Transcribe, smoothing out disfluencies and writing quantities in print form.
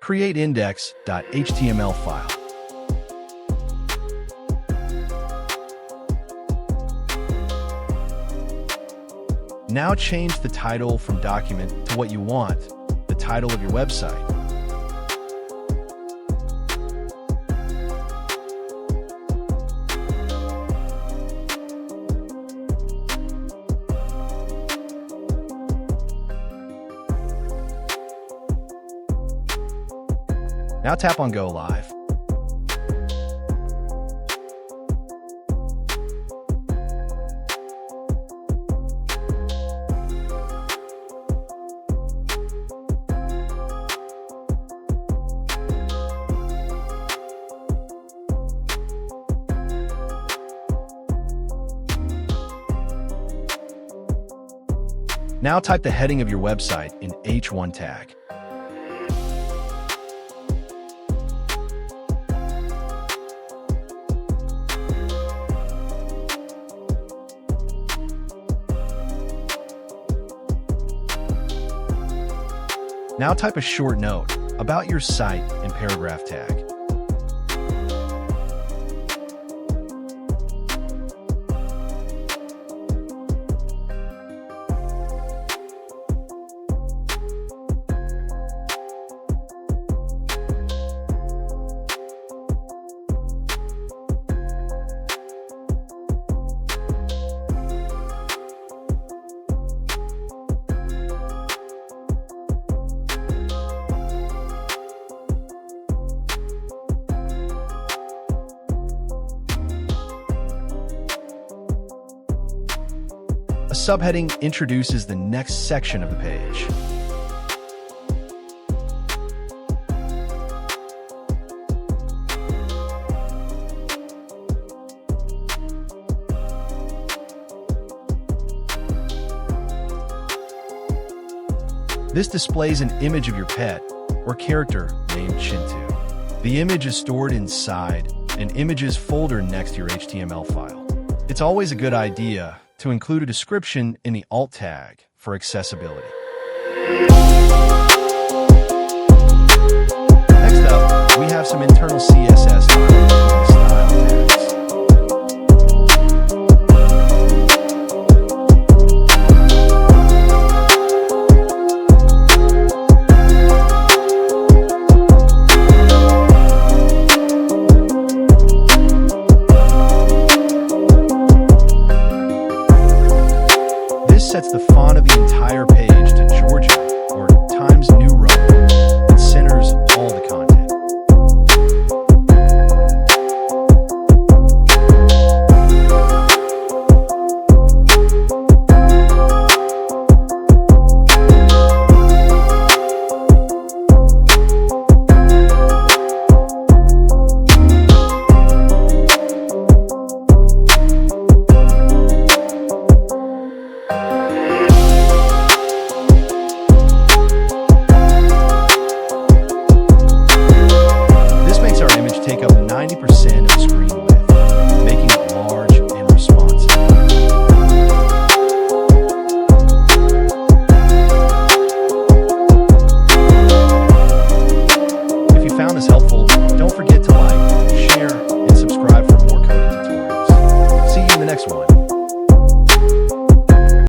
Create index.html file. Now change the title from document to what you want, the title of your website. Now tap on Go Live. Now type the heading of your website in H1 tag. Now type a short note about your site in paragraph tag. A subheading introduces the next section of the page. This displays an image of your pet or character named Chintu. The image is stored inside an images folder next to your HTML file. It's always a good idea to include a description in the alt tag for accessibility.